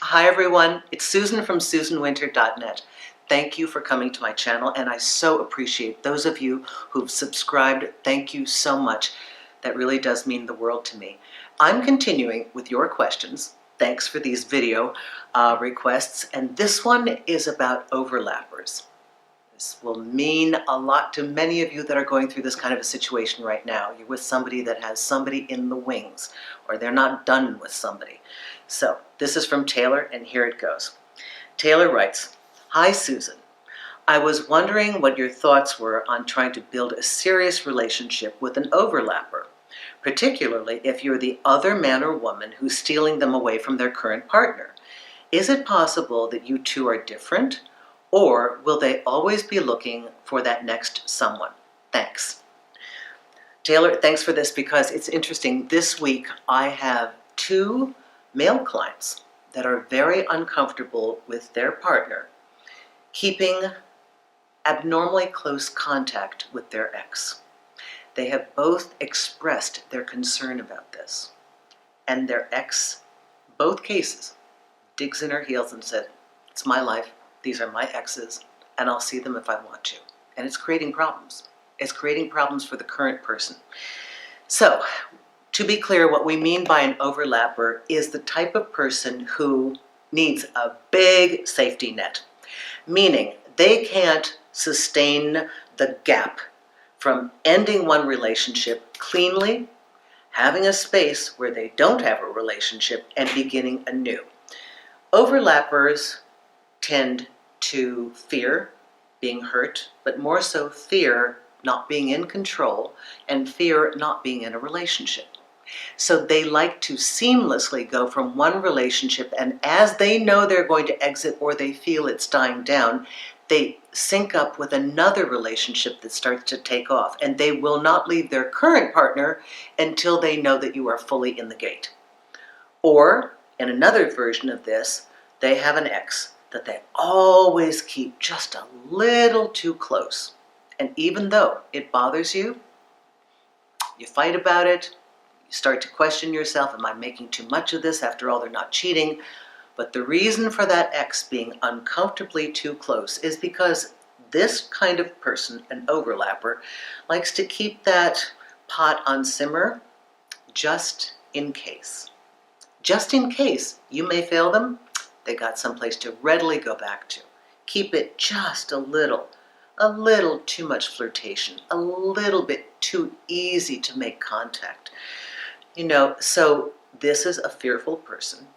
Hi everyone, it's Susan from SusanWinter.net. Thank you for coming to my channel, and I so appreciate those of you who've subscribed. Thank you so much. That really does mean the world to me. I'm continuing with your questions. Thanks for these video requests, and this one is about overlappers. This will mean a lot to many of you that are going through this kind of a situation right now. You're with somebody that has somebody in the wings, or they're not done with somebody. So this is from Taylor, and here it goes. Taylor writes, "Hi Susan, I was wondering what your thoughts were on trying to build a serious relationship with an overlapper, particularly if you're the other man or woman who's stealing them away from their current partner. Is it possible that you two are different? Or will they always be looking for that next someone? Thanks." Taylor, thanks for this, because it's interesting. This week I have two male clients that are very uncomfortable with their partner keeping abnormally close contact with their ex. They have both expressed their concern about this, and their ex, both cases, digs in her heels and said, "It's my life. These are my exes, and I'll see them if I want to." And it's creating problems. It's creating problems for the current person. So, to be clear, what we mean by an overlapper is the type of person who needs a big safety net, meaning they can't sustain the gap from ending one relationship cleanly, having a space where they don't have a relationship, and beginning anew. Overlappers tend to fear being hurt, but more so fear not being in control and fear not being in a relationship. So they like to seamlessly go from one relationship, and as they know they're going to exit or they feel it's dying down, they sync up with another relationship that starts to take off, and they will not leave their current partner until they know that you are fully in the gate. Or, in another version of this, they have an ex that they always keep just a little too close. And even though it bothers you, you fight about it, you start to question yourself, am I making too much of this? After all, they're not cheating. But the reason for that ex being uncomfortably too close is because this kind of person, an overlapper, likes to keep that pot on simmer just in case. Just in case you may fail them, they got someplace to readily go back to. Keep it just a little too much flirtation, a little bit too easy to make contact. So this is a fearful person,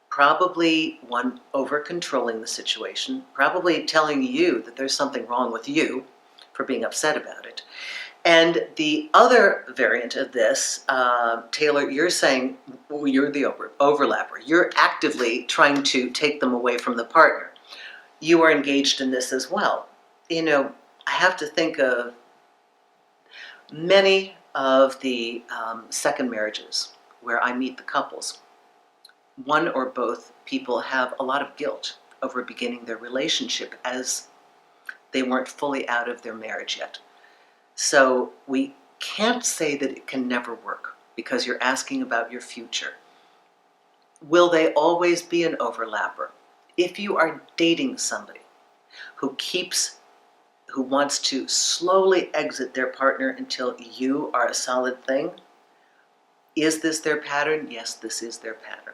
probably one over-controlling the situation, probably telling you that there's something wrong with you for being upset about it. And the other variant of this, Taylor, you're saying you're the overlapper. You're actively trying to take them away from the partner. You are engaged in this as well. I have to think of many of the second marriages where I meet the couples. One or both people have a lot of guilt over beginning their relationship as they weren't fully out of their marriage yet. So we can't say that it can never work, because you're asking about your future. Will they always be an overlapper? If you are dating somebody who wants to slowly exit their partner until you are a solid thing, is this their pattern? Yes, this is their pattern.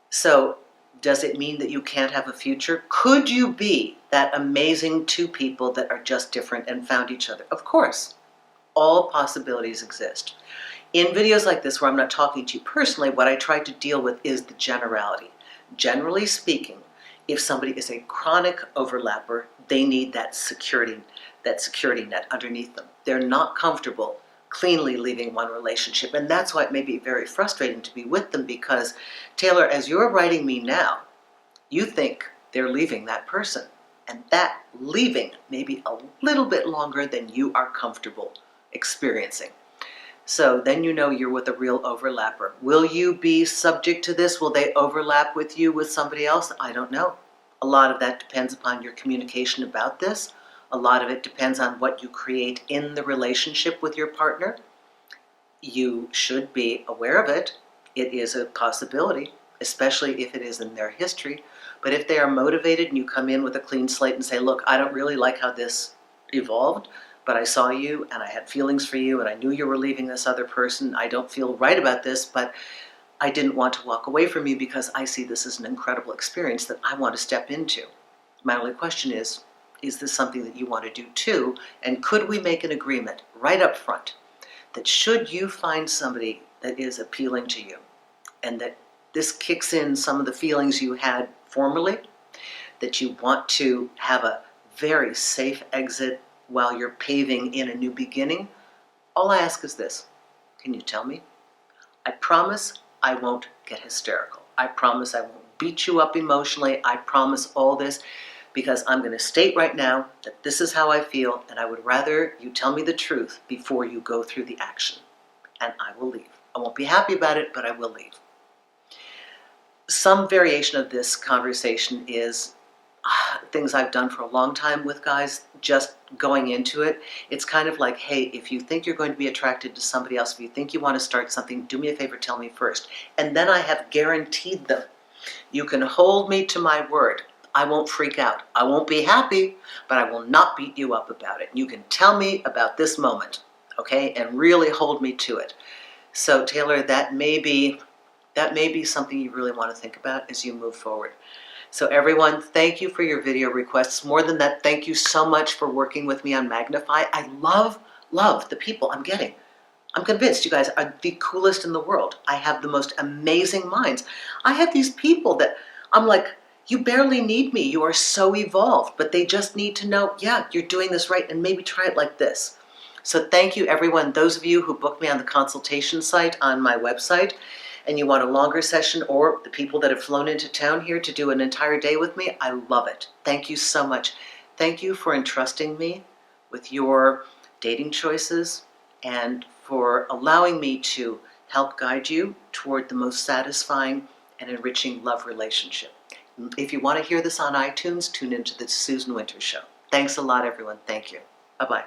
So does it mean that you can't have a future? Could you be that amazing two people that are just different and found each other? Of course. All possibilities exist. In videos like this, where I'm not talking to you personally, what I try to deal with is the generality. Generally speaking, if somebody is a chronic overlapper, they need that security net underneath them. They're not comfortable cleanly leaving one relationship, and that's why it may be very frustrating to be with them, because, Taylor, as you're writing me now, you think they're leaving that person, and that leaving may be a little bit longer than you are comfortable experiencing. So then you're with a real overlapper. Will you be subject to this? Will they overlap with you with somebody else? I don't know. A lot of that depends upon your communication about this. A lot of it depends on what you create in the relationship with your partner. You should be aware of it. It is a possibility. especially if it is in their history. But if they are motivated and you come in with a clean slate and say, look, I don't really like how this evolved, but I saw you and I had feelings for you and I knew you were leaving this other person. I don't feel right about this, but I didn't want to walk away from you because I see this as an incredible experience that I want to step into. My only question is this something that you want to do too? And could we make an agreement right up front that should you find somebody that is appealing to you and that this kicks in some of the feelings you had formerly, that you want to have a very safe exit while you're paving in a new beginning, all I ask is this: can you tell me? I promise I won't get hysterical. I promise I won't beat you up emotionally. I promise all this because I'm going to state right now that this is how I feel, and I would rather you tell me the truth before you go through the action. And I will leave. I won't be happy about it, but I will leave. Some variation of this conversation is things I've done for a long time with guys, just going into it. It's kind of like, hey, if you think you're going to be attracted to somebody else, if you think you want to start something, do me a favor, tell me first. And then I have guaranteed them, you can hold me to my word. I won't freak out. I won't be happy, but I will not beat you up about it. You can tell me about this moment, okay, and really hold me to it. So Taylor, that may be something you really want to think about as you move forward. So everyone, thank you for your video requests. More than that, thank you so much for working with me on Magnifi. I love the people I'm getting. I'm convinced you guys are the coolest in the world. I have the most amazing minds. I have these people that I'm like, you barely need me. You are so evolved, but they just need to know, yeah, you're doing this right, and maybe try it like this. So thank you, everyone. Those of you who booked me on the consultation site on my website, and you want a longer session, or the people that have flown into town here to do an entire day with me, I love it. Thank you so much. Thank you for entrusting me with your dating choices and for allowing me to help guide you toward the most satisfying and enriching love relationship. If you want to hear this on iTunes, tune into the Susan Winters Show. Thanks a lot, everyone. Thank you. Bye-bye.